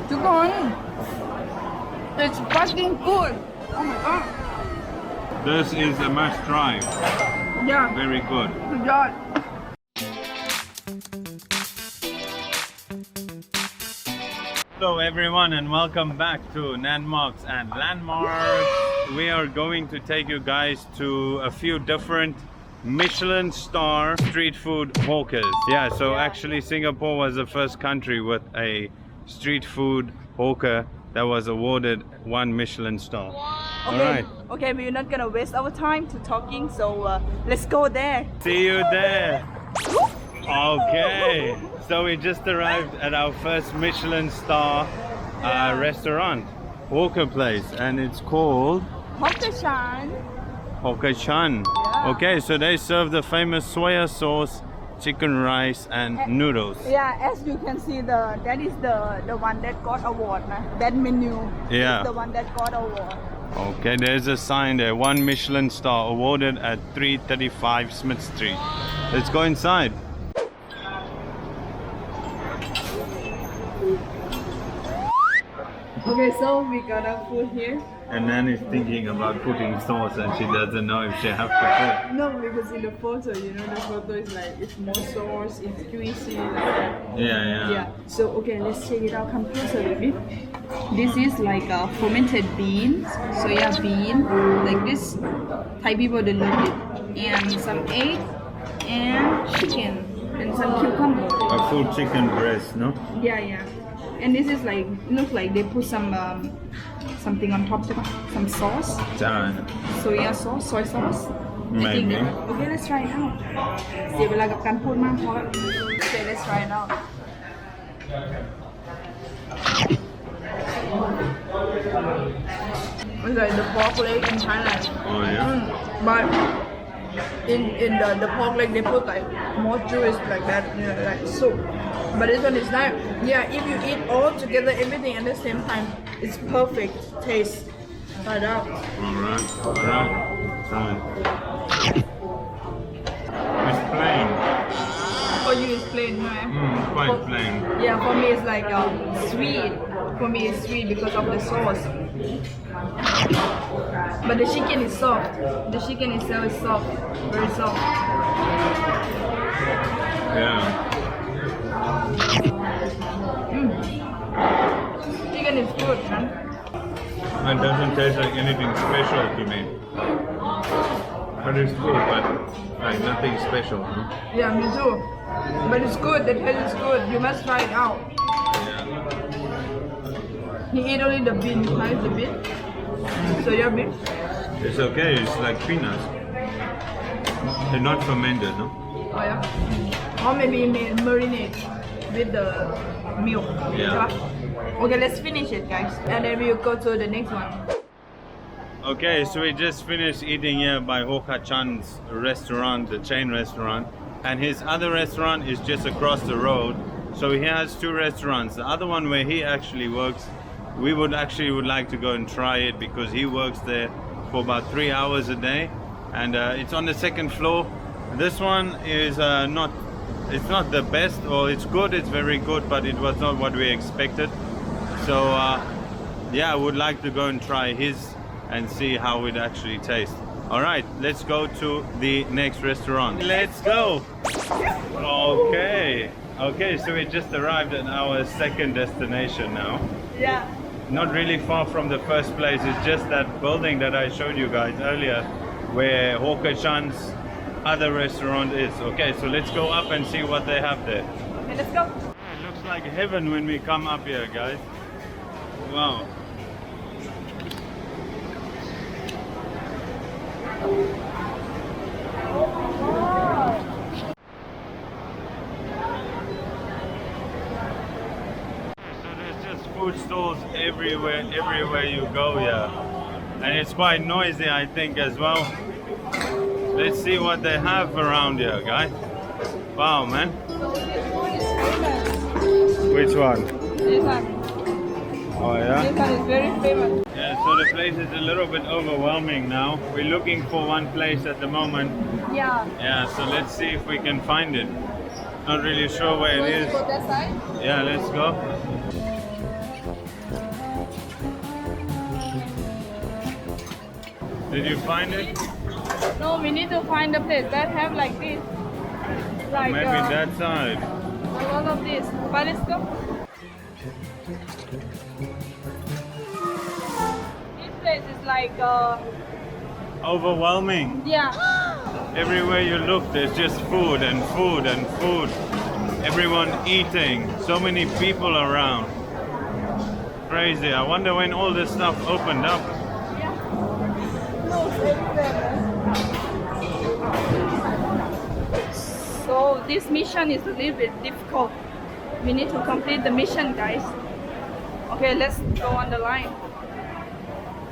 ทุกคน it's fucking good. Oh my god. This is a must try. Yeah. Very good. สุดยอด Hello everyone and welcome back to Landmarks and Landmarks. We are going to take you guys to a few different Michelin star street food hawkers. Yeah, so actually Singapore was the first country with a street food hawker that was awarded 1 Michelin star. Okay. Alright. Okay, we're not gonna waste our time to talking, so let's go there. See you there. Okay, so we just arrived at our first Michelin star restaurant, hawker place, and it's called Hokkaido. Hokkaido. Yeah. Okay, so they serve the famous soya sauce, chicken rice, and noodles. Yeah, as you can see, that is the one that got award. That menu Yeah. is the one that got award. Okay, there's a sign there, 1 Michelin star awarded at 335 Smith Street. Let's go inside. Okay, so we got our food here. And Nan is thinking about putting sauce and she doesn't know if she have to put. No, because in the photo, you know, the photo is like, it's more sauce, it's greasy, like that. Yeah. So, okay, let's check it out. Come closer, baby. This is like fermented beans, soya bean, like this. Thai people, they love it. And some egg, and chicken, and some cucumber. A full chicken breast, no? Yeah. And this is like, look like they put some something on top, some sauce. Soya sauce, soy sauce. Maybe. Okay, let's try it out. เสียเวลากับการพูดมากพอแล้ว Okay, let's try it out. It's like the pork leg in Thailand. Oh yeah? But in the pork leg they put like more juice like that, you know, like soup. But this one is not. Yeah, if you eat all together everything at the same time, it's perfect taste. Try it out. Alright. It's plain. For you it's plain, right? Quite plain. Yeah, for me it's like sweet. For me it's sweet because of the sauce. But the chicken is soft. The chicken itself is soft, very soft. Yeah. Chicken is good, man. It doesn't taste like anything special to me. But it's good, but like nothing special. No? Yeah, me too. But it's good. The taste is good. You must try it out. Yeah. He eat only the bean. Nice the bean. Soya bean. It's okay, it's like peanuts. They're not fermented, no? Oh yeah. Or maybe marinate with the milk. Yeah. Okay, let's finish it, guys, and then we'll go to the next one. Okay, so we just finished eating here by Hokkachan's restaurant, the chain restaurant, and his other restaurant is just across the road. So he has 2 restaurants. The other one where he actually works, we would like to go and try it because he works there for about 3 hours a day, and it's on the 2nd floor. This one is it's not the best, or it's good, it's very good, but it was not what we expected. So yeah, I would like to go and try his and see how it actually tastes. All right, let's go to the next restaurant. Let's go. Okay, so we just arrived at our 2nd destination now. Yeah. Not really far from the first place. It's just that building that I showed you guys earlier where Hokkaido's other restaurant is. Okay, so let's go up and see what they have there. Okay, let's go. It looks like heaven when we come up here, guys. Wow. So there's just food stalls everywhere you go, yeah. And it's quite noisy, I think, as well. Let's see what they have around here, guys. Wow, man. Which one? This one. Oh, yeah? This one is very famous. Yeah, so So the place is a little bit overwhelming now. We're looking for one place at the moment. Yeah. Yeah, so let's see if we can find it. Not really sure where it is. Go that side? Yeah, let's go. Did you find it? No, we need to find a place that have like this. Like Maybe that side. a lot of this. But let's go. This place is like Overwhelming. yeah. Everywhere you look, there's just food and food and food. Everyone eating. So many people around. Crazy. I wonder when all this stuff opened up. No, it's everywhere. So this mission is a little bit difficult. We need to complete the mission, guys. Okay, let's go on the line.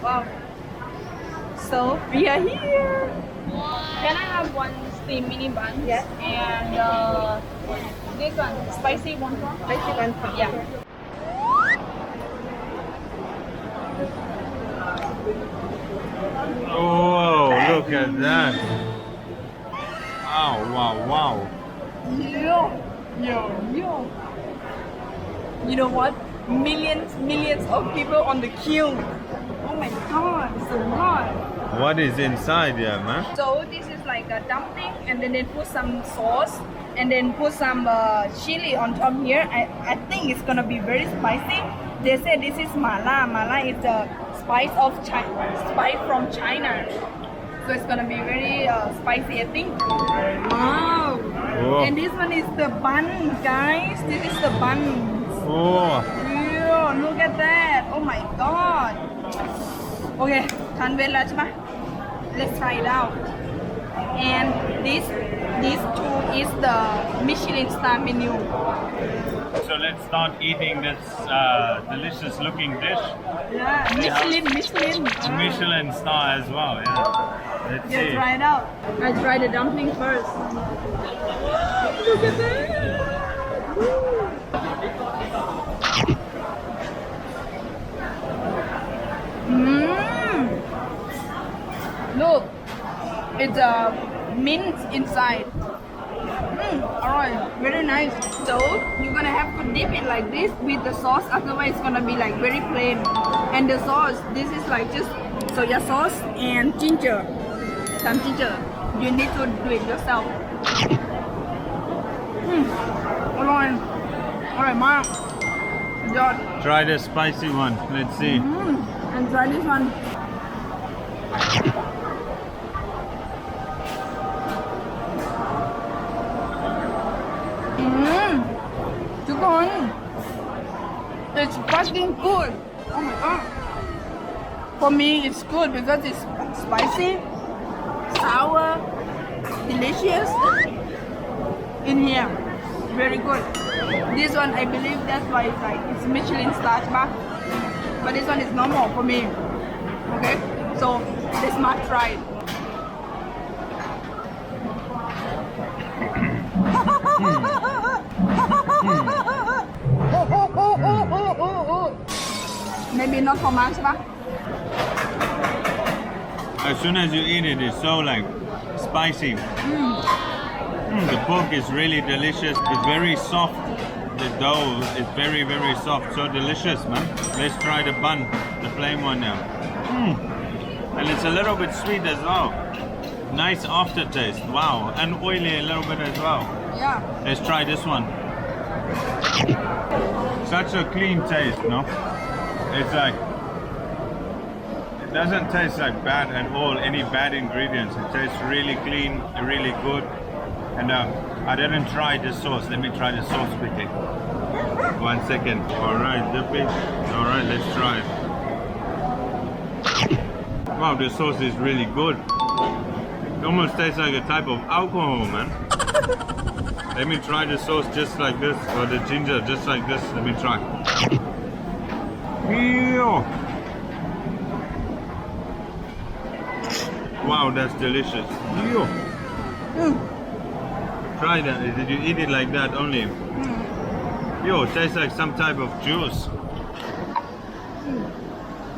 Wow. So we are here. Can I have one steamed mini bun? Yes. And this one, spicy one. Spicy one pound. Yeah. Oh, look at that. Wow, wow, wow. Yo. You know what? Millions of people on the queue. Oh my god, it's a lot. What is inside here, man? So this is like a dumpling, and then they put some sauce, and then put some chili on top here. I think it's gonna be very spicy. They say this is mala. Mala is the spice from China. So it's gonna be very spicy, I think. Wow. Oh. And this one is the bun, guys. This is the bun. Oh, Yeah, look at that. Oh my god. Okay, can't wait lah, Chima. Let's try it out. And these two is the Michelin star menu. so let's start eating this delicious looking dish. Yeah, Michelin. It's Michelin star as well, yeah. Let's Yeah, see. try it out. I try the dumpling first. Look at that. Mmm. Look, it's a mint inside. Alright, very nice. So you're gonna have to dip it like this with the sauce. Otherwise, it's gonna be like very plain. And the sauce, this is like just soya sauce and ginger. Some ginger. You need to do it yourself. Alright, alright, Mark. Good. Try the spicy one. Let's see. And try this one. It's fucking good. Oh my god. For me, it's good because it's spicy, sour, delicious. In here, very good. This one, I believe that's why it's Michelin star, but this one is normal for me. Okay, so let's not try it. Maybe not for Max, ba? As soon as you eat it, it's so like spicy. The pork is really delicious. It's very soft. The dough is very, very soft. So delicious, man. Let's try the bun, the plain one now. And it's a little bit sweet as well. Nice aftertaste. Wow. And oily a little bit as well. Yeah. Let's try this one. Such a clean taste, no? It's like, it doesn't taste like bad at all, any bad ingredients. It tastes really clean, really good. And I didn't try the sauce. Let me try the sauce quickly. 1 second. All right, dip it. All right, let's try it. Wow, the sauce is really good. It almost tastes like a type of alcohol, man. Let me try the sauce just like this, or the ginger just like this. Let me try. Ew. Wow, that's delicious. Ew. Try that. Did you eat it like that only? Yo, it tastes like some type of juice.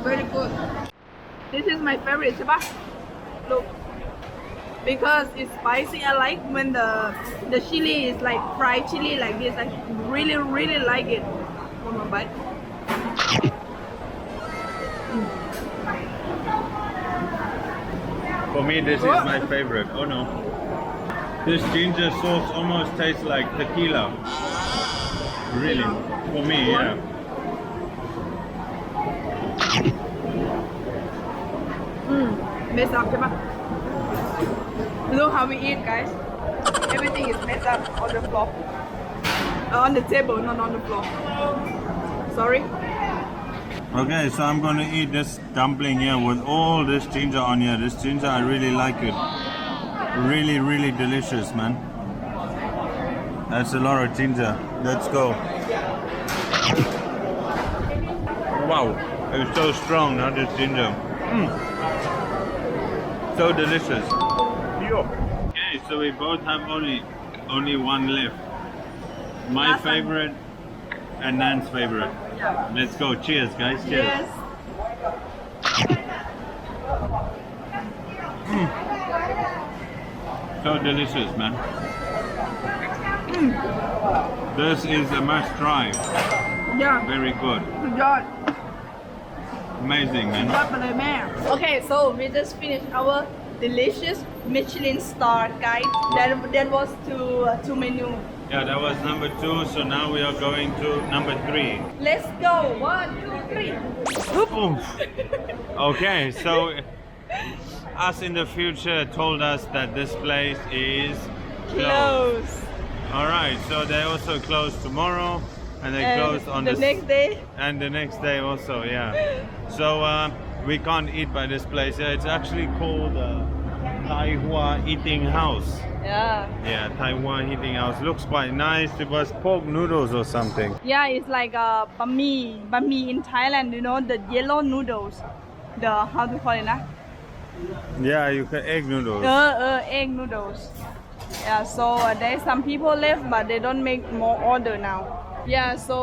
Very good. This is my favorite,ใช่ปะ Look, because it's spicy. I like when the chili is like fried chili like this. I really like it. One more bite. For me, this is my favorite. Oh no. This ginger sauce almost tastes like tequila. Really, for me, yeah. Messed up, diba? Look how we eat, guys. Everything is messed up on the floor. On the table, not on the floor. Sorry. Okay, so I'm gonna eat this dumpling here with all this ginger on here. This ginger, I really like it. Really delicious, man. That's a lot of ginger. Let's go. Wow, it's so strong now, this ginger. So delicious. Okay, so we both have only one left. My Last one. favorite and Nan's favorite. Yeah. Let's go. Cheers, guys. Cheers. Yes. So delicious, man. This is a must try. Yeah. Very good. สุดยอด Amazing, ยอ man. ดไปเลยแม่ Okay, so we just finished our delicious Michelin star guide. That was two menu. Yeah, that was number 2. So now we are going to number 3. Let's go. 1, 2, 3. Oof. Okay, so us in the future told us that this place is closed. Close. All right, so they also close tomorrow, and they close on the next day. and the next day also, yeah. So we can't eat by this place. Yeah, it's actually called Thai Hua Eating House. Yeah. Yeah, Thai Hua Eating House. Looks quite nice. It was pork noodles or something. Yeah, it's like banh mi in Thailand, you know, the yellow noodles. The, how to call it, nah? Yeah, you can egg noodles. Egg noodles. Yeah, so there's some people left, but they don't make more order now. Yeah, so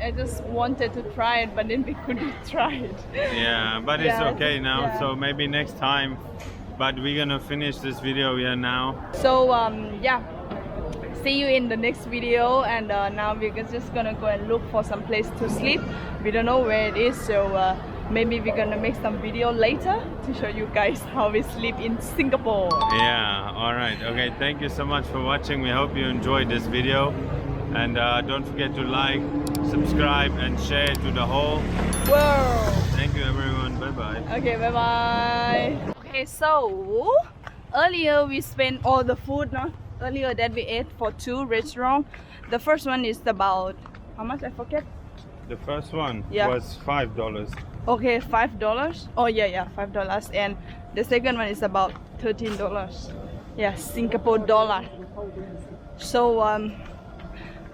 I just wanted to try it, but then we couldn't try it. Yeah, but it's Yeah, okay now. yeah. So maybe next time. But we're gonna finish this video here now. So yeah, see you in the next video, and now we're just gonna go and look for some place to sleep. We don't know where it is, so maybe we're gonna make some video later to show you guys how we sleep in Singapore. Yeah, all right. Okay, thank you so much for watching. We hope you enjoyed this video. And don't forget to like, subscribe, and share to the whole world. Thank you, everyone. Bye-bye. Okay, bye bye. Okay, so earlier we spent all the food, no? Earlier that we ate for 2 restaurants. The first one is about how much? I forget. The first one Yeah. was $5. Okay, $5. Oh yeah, $5. And the second one is about $13. Yeah, Singapore dollar. So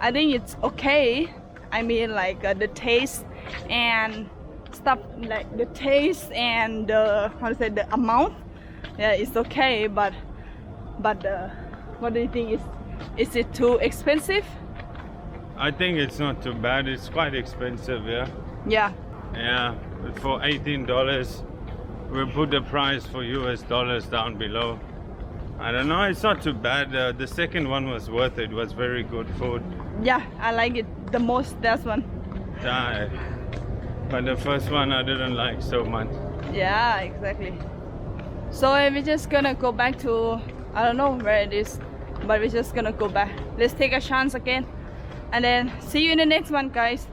I think it's okay. I mean, like the taste and stuff, like the taste and the, how to say, the amount. Yeah, it's okay, but what do you think? Is it too expensive? I think it's not too bad. It's quite expensive, yeah. Yeah. Yeah, but for $18, we'll put the price for US dollars down below. I don't know, it's not too bad. The second one was worth it. It was very good food. Yeah, I like it the most, that one. Yeah. But the first one I didn't like so much. Yeah, exactly. So we're just gonna go back to, I don't know where it is, but we're just gonna go back. Let's take a chance again, and then see you in the next one, guys.